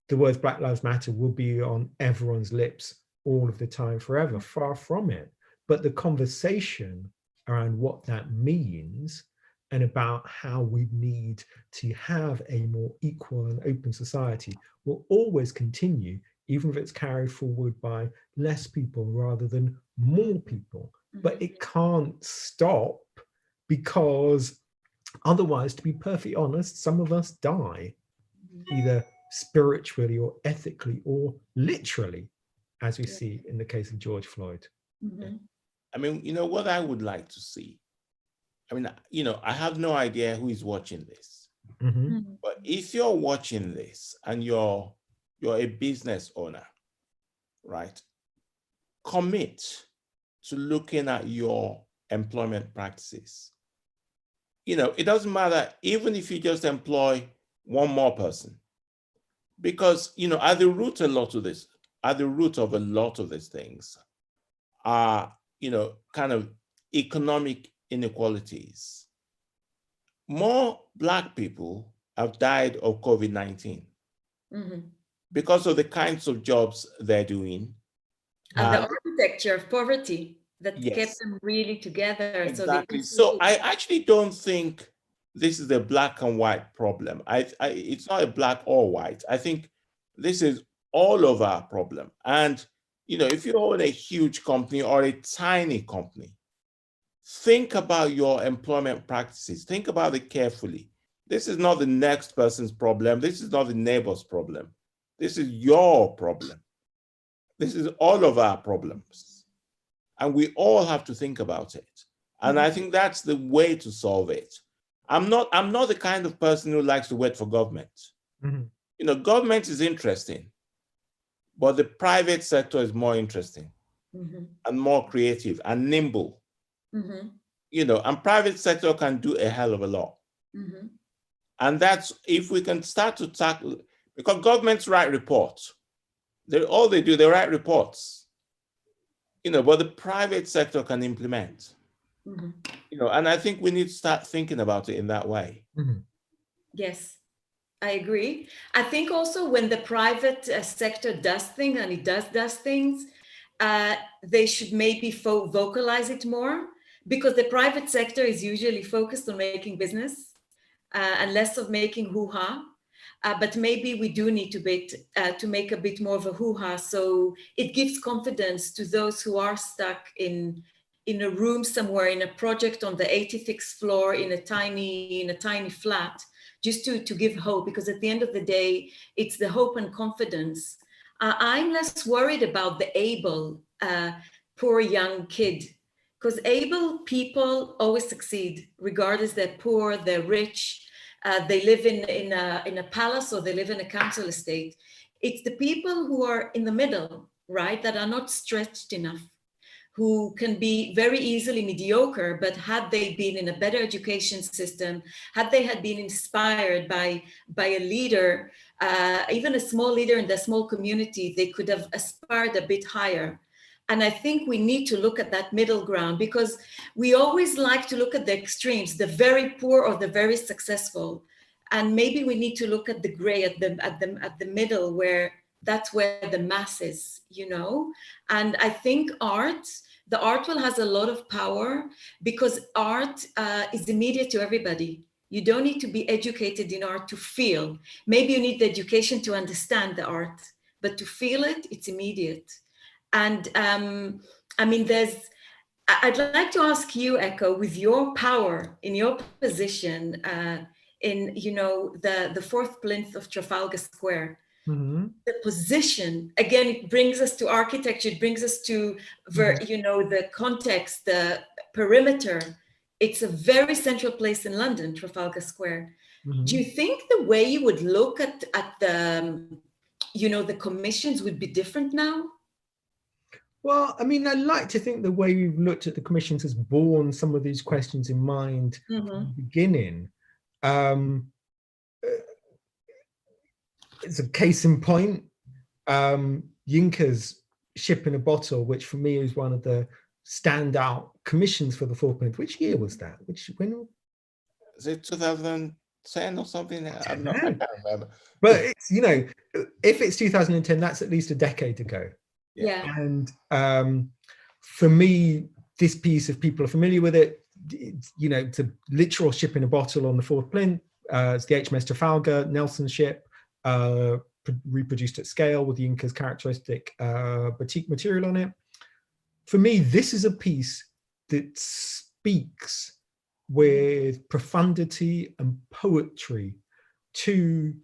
the words Black Lives Matter will be on everyone's lips all of the time forever, far from it. But the conversation around what that means and about how we need to have a more equal and open society will always continue, even if it's carried forward by less people rather than more people. But it can't stop, because otherwise, to be perfectly honest, some of us die, either spiritually or ethically or literally, as we see in the case of George Floyd. I mean, what I would like to see, I have no idea who is watching this, but if you're watching this and you're a business owner, right, commit to looking at your employment practices. It doesn't matter even if you just employ one more person, because, at the root of a lot of these things are, kind of economic inequalities. More Black people have died of COVID-19 because of the kinds of jobs they're doing. And the architecture of poverty that kept them really together. Exactly. So I actually don't think this is a black and white problem. It's not a black or white. I think this is all of our problem. And, if you own a huge company or a tiny company, think about your employment practices. Think about it carefully. This is not the next person's problem. This is not the neighbor's problem. This is your problem. This is all of our problems. And we all have to think about it. And I think that's the way to solve it. I'm not the kind of person who likes to wait for government. Government is interesting, but the private sector is more interesting and more creative and nimble. And private sector can do a hell of a lot. And that's, if we can start to tackle, because governments write reports. All they do, they write reports. But the private sector can implement. And I think we need to start thinking about it in that way. Yes, I agree. I think also when the private sector does things, and it does things, they should maybe vocalize it more, because the private sector is usually focused on making business and less of making hoo-ha. But maybe we do need to make a bit more of a hoo-ha, so it gives confidence to those who are stuck in a room somewhere, in a project on the 86th floor, in a tiny flat, just to give hope, because at the end of the day, it's the hope and confidence. I'm less worried about the able, poor young kid, because able people always succeed, regardless they're poor, they're rich, they live in a palace, or they live in a council estate. It's the people who are in the middle, right, that are not stretched enough, who can be very easily mediocre, but had they been in a better education system, had they had been inspired by a leader, even a small leader in the small community, they could have aspired a bit higher. And I think we need to look at that middle ground, because we always like to look at the extremes, the very poor or the very successful. And maybe we need to look at the gray, at the middle, where that's where the mass is, and I think the art will has a lot of power because art is immediate to everybody. You don't need to be educated in art to feel. Maybe you need the education to understand the art, but to feel it, it's immediate. And I'd like to ask you, Ekow, with your power, in your position, in the Fourth Plinth of Trafalgar Square, the position, again, it brings us to architecture, it brings us to the context, the perimeter. It's a very central place in London, Trafalgar Square. Do you think the way you would look at the the commissions would be different now? Well, I mean, I like to think the way we've looked at the commissions has borne some of these questions in mind from the beginning. It's a case in point. Yinka's Ship in a Bottle, which for me is one of the standout commissions for the Fourth Plinth. Which year was that? When? Is it 2010 or something? I can't remember. But it's, if it's 2010, that's at least a decade ago. Yeah. And for me, this piece, if people are familiar with it, it's a literal ship in a bottle on the Fourth Plinth. It's the HMS Trafalgar, Nelson's ship, reproduced at scale with Yinka's characteristic batik material on it. For me, this is a piece that speaks with profundity and poetry to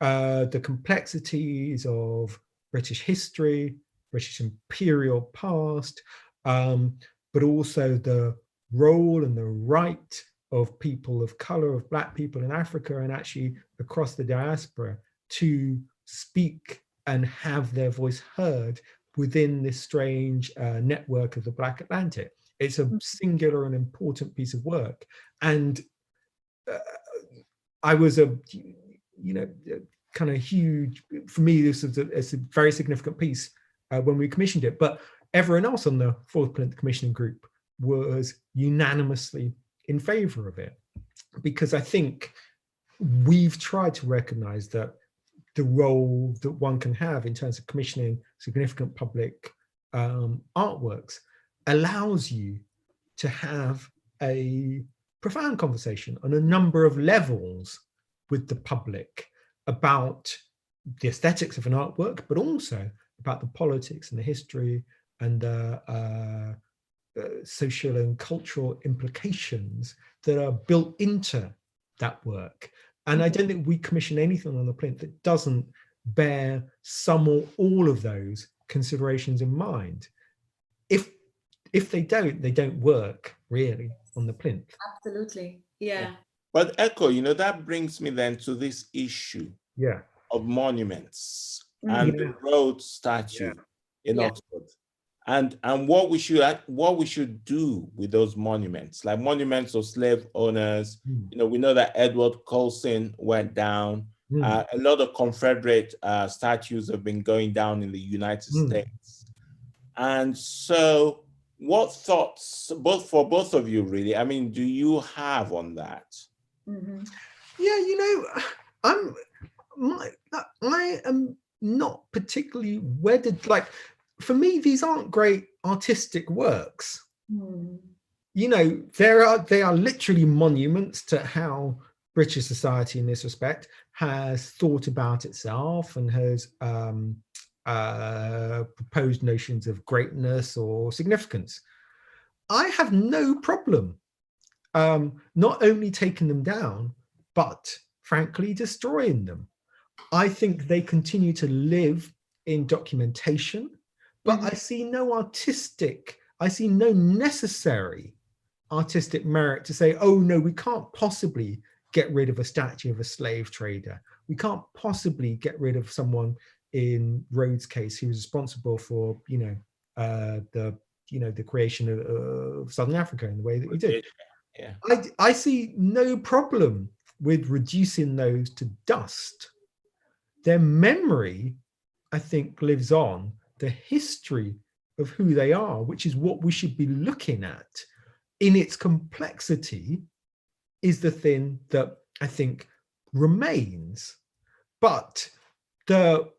the complexities of British history, British imperial past, but also the role and the right of people of color, of Black people in Africa and actually across the diaspora to speak and have their voice heard within this strange network of the Black Atlantic. It's a singular and important piece of work. And I was kind of huge, for me, this is a very significant piece when we commissioned it, but everyone else on the Fourth Plinth Commissioning Group was unanimously in favor of it, because I think we've tried to recognize that the role that one can have in terms of commissioning significant public artworks allows you to have a profound conversation on a number of levels with the public about the aesthetics of an artwork, but also about the politics and the history and the social and cultural implications that are built into that work. And I don't think we commission anything on the plinth that doesn't bear some or all of those considerations in mind. If they don't work really on the plinth. Absolutely, yeah. But Ekow, that brings me then to this issue of monuments and the Rhodes statue in Oxford, and what we should do with those monuments, like monuments of slave owners. We know that Edward Colston went down. A lot of Confederate statues have been going down in the United States. And so what thoughts, both of you really, do you have on that? I am not particularly wedded. Like, for me, these aren't great artistic works. They are literally monuments to how British society in this respect has thought about itself and has proposed notions of greatness or significance. I have no problem not only taking them down, but frankly destroying them. I think they continue to live in documentation, but I see no necessary artistic merit to say, oh no, we can't possibly get rid of a statue of a slave trader. We can't possibly get rid of someone in Rhodes' case who was responsible for, the creation of Southern Africa in the way that we did. Yeah. I see no problem with reducing those to dust. Their memory, I think, lives on. The history of who they are, which is what we should be looking at in its complexity, is the thing that I think remains. But the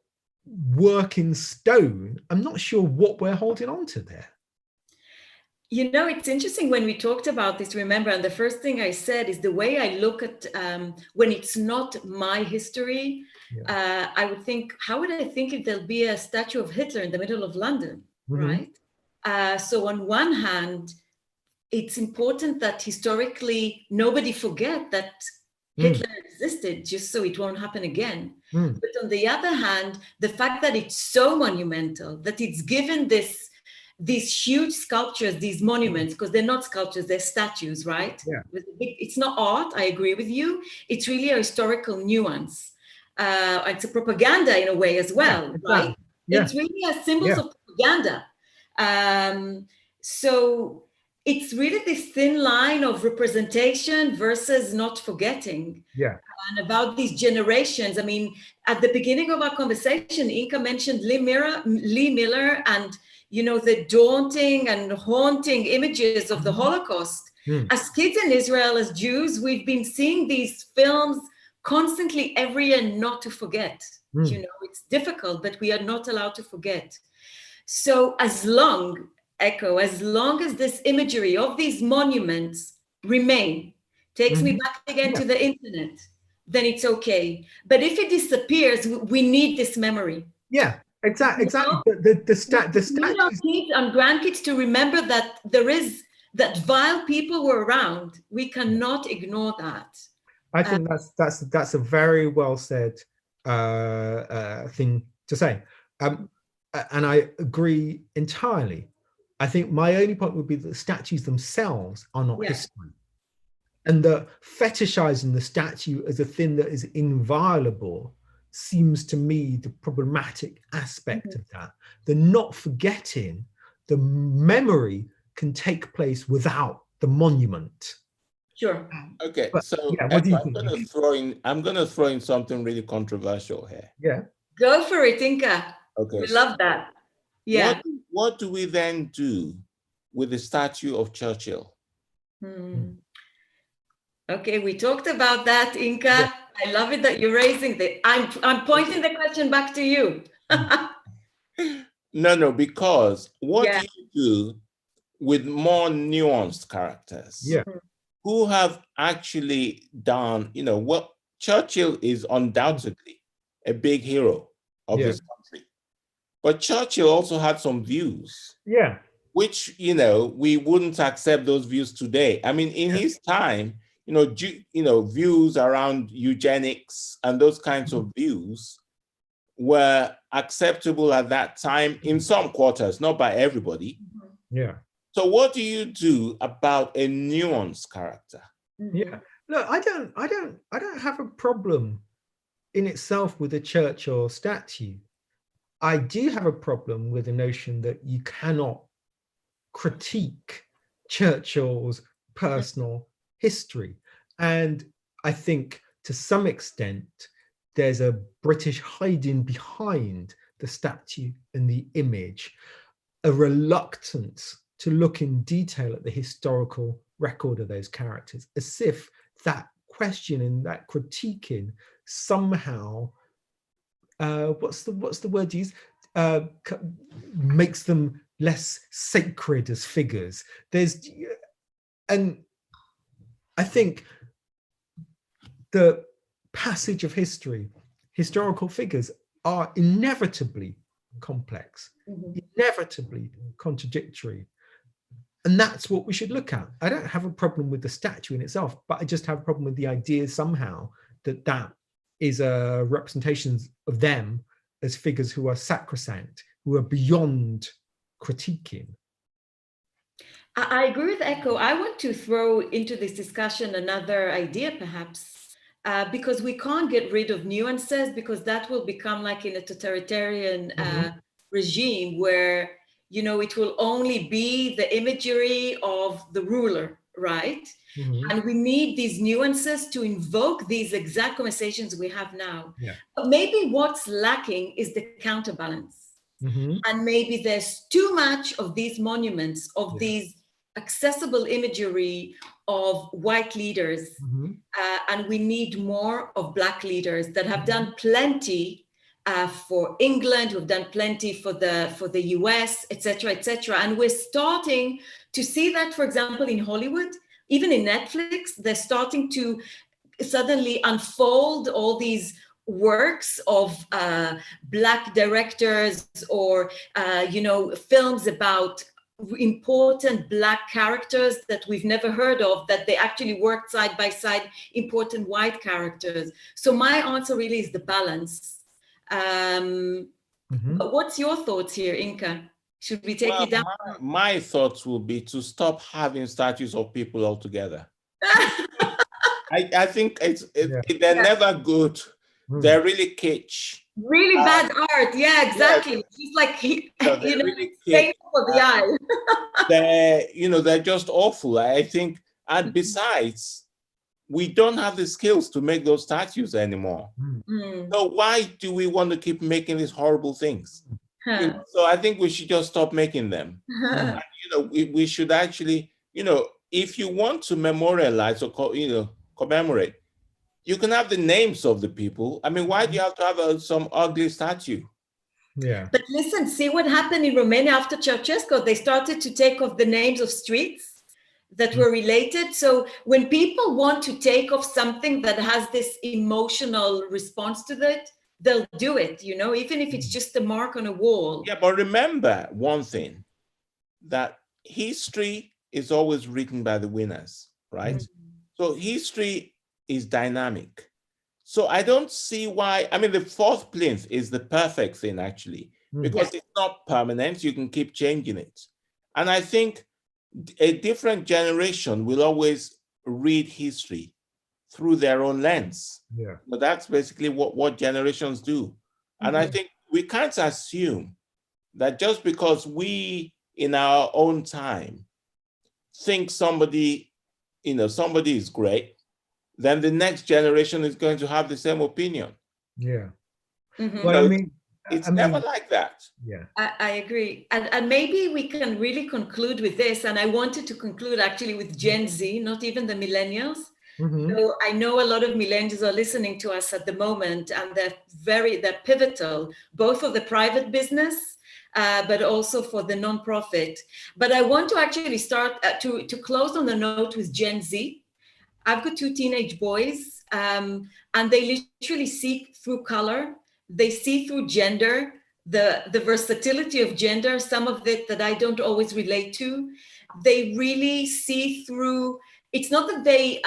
work in stone, I'm not sure what we're holding on to there. You know, it's interesting when we talked about this, remember, and the first thing I said is the way I look at when it's not my history, I would think, how would I think if there'll be a statue of Hitler in the middle of London, right? So on one hand, it's important that historically nobody forget that Hitler existed, just so it won't happen again. But on the other hand, the fact that it's so monumental, that it's given these huge sculptures, these monuments, because they're not sculptures, they're statues, right? It's not art, I agree with you. It's really a historical nuance. It's a propaganda in a way as well, right? It's really a symbols of propaganda. So it's really this thin line of representation versus not forgetting. And about these generations, I mean, at the beginning of our conversation, Yinka mentioned Lee Miller and, you know, the daunting and haunting images of the Holocaust. As kids in Israel, as Jews, we've been seeing these films constantly every year not to forget. You know, it's difficult, but we are not allowed to forget. So as long as this imagery of these monuments remain, takes me back again to the internet, then it's okay. But if it disappears, we need this memory. Exactly. The statues. We need our kids and grandkids to remember that vile people were around. We cannot ignore that. I think that's a very well said thing to say, and I agree entirely. I think my only point would be that the statues themselves are not history, and the fetishizing the statue as a thing that is inviolable seems to me the problematic aspect of that. The not forgetting, the memory can take place without the monument. Sure. Okay, but, so what do you I'm going to throw in something really controversial here. Go for it, Yinka. Okay. We love that. What do we then do with the statue of Churchill? Okay, we talked about that, Yinka. I love it that you're raising I'm pointing the question back to you. No, because what do you do with more nuanced characters who have actually done, you know, what Churchill is undoubtedly a big hero of this country. But Churchill also had some views. Which, you know, we wouldn't accept those views today. I mean, in his time, you know, views around eugenics and those kinds of views were acceptable at that time in some quarters, not by everybody. So what do you do about a nuanced character? Look, I don't have a problem in itself with a Churchill statue. I do have a problem with the notion that you cannot critique Churchill's personal history. And I think to some extent, there's a British hiding behind the statue and the image, a reluctance to look in detail at the historical record of those characters, as if that questioning, that critiquing somehow, what's the word used, makes them less sacred as figures. And I think the passage of history, historical figures are inevitably complex, inevitably contradictory. And that's what we should look at. I don't have a problem with the statue in itself, but I just have a problem with the idea somehow that is a representation of them as figures who are sacrosanct, who are beyond critiquing. I agree with Ekow. I want to throw into this discussion another idea, perhaps, because we can't get rid of nuances, because that will become like in a totalitarian regime where, you know, it will only be the imagery of the ruler, right? And we need these nuances to invoke these exact conversations we have now. But maybe what's lacking is the counterbalance. And maybe there's too much of these monuments, of these accessible imagery of white leaders. And we need more of Black leaders that have done plenty for England, we've done plenty for the US, etc., etc. And we're starting to see that, for example, in Hollywood, even in Netflix, they're starting to suddenly unfold all these works of Black directors, or films about important Black characters that we've never heard of, that they actually worked side by side important white characters. So my answer really is the balance. But what's your thoughts here, Yinka? Should we take it down? My thoughts will be to stop having statues of people altogether. I think they're never good. They're really kitsch. Really bad art. Yeah, exactly. Yeah. Just like, Really painful for the eye. They're just awful, I think. And besides, we don't have the skills to make those statues anymore. So why do we want to keep making these horrible things? So I think we should just stop making them. And, we should actually, if you want to memorialize or commemorate, you can have the names of the people. I mean, why do you have to have some ugly statue? Yeah. But listen, see what happened in Romania after Ceausescu. They started to take off the names of streets that were related. So when people want to take off something that has this emotional response to it, they'll do it, even if it's just a mark on a wall. Yeah, but remember one thing, that history is always written by the winners, right? So history is dynamic. So I don't see why, the Fourth Plinth is the perfect thing, actually, because it's not permanent. You can keep changing it. And I think a different generation will always read history through their own lens. Yeah. But that's basically what generations do. And I think we can't assume that just because we, in our own time, think somebody is great, then the next generation is going to have the same opinion. Yeah. Well, it's never like that. Yeah. I agree. And maybe we can really conclude with this. And I wanted to conclude actually with Gen Z, not even the millennials. So I know a lot of millennials are listening to us at the moment, and they're pivotal, both for the private business, but also for the nonprofit. But I want to actually start to close on the note with Gen Z. I've got 2 teenage boys, and they literally see through color. They see through gender, the versatility of gender, some of it that I don't always relate to. They really see through. It's not that they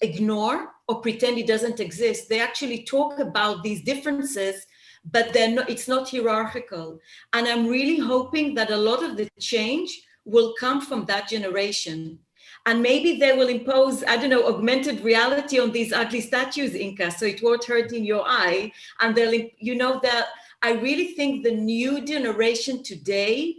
ignore or pretend it doesn't exist. They actually talk about these differences, but it's not hierarchical. And I'm really hoping that a lot of the change will come from that generation. And maybe they will impose, augmented reality on these ugly statues, Yinka, so it won't hurt in your eye. And that I really think the new generation today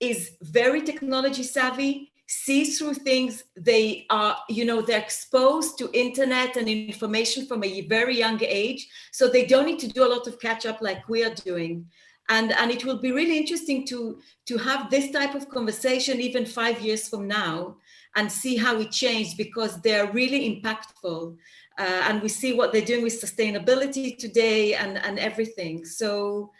is very technology savvy, sees through things. They are, they're exposed to internet and information from a very young age. So they don't need to do a lot of catch up like we are doing. And it will be really interesting to have this type of conversation even 5 years from now, and see how it changed, because they're really impactful. And we see what they're doing with sustainability today and everything. So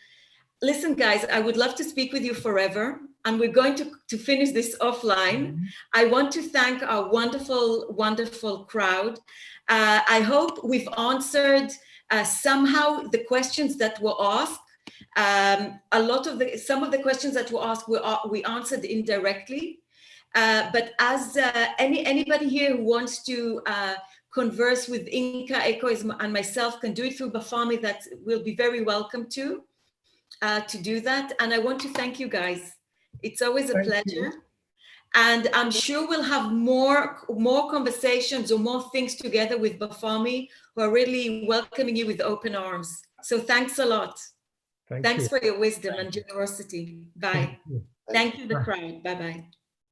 listen, guys, I would love to speak with you forever. And we're going to finish this offline. I want to thank our wonderful, wonderful crowd. I hope we've answered somehow the questions that were asked. Some of the questions that were asked, we answered indirectly. But as anybody here who wants to converse with Yinka, Ekow, and myself can do it through BFAMI, that will be very welcome to do that. And I want to thank you guys. It's always a pleasure. And I'm sure we'll have more conversations or more things together with BFAMI, who are really welcoming you with open arms. So thanks a lot. Thanks for your wisdom and generosity. Bye. Thank you, the crowd. Bye-bye.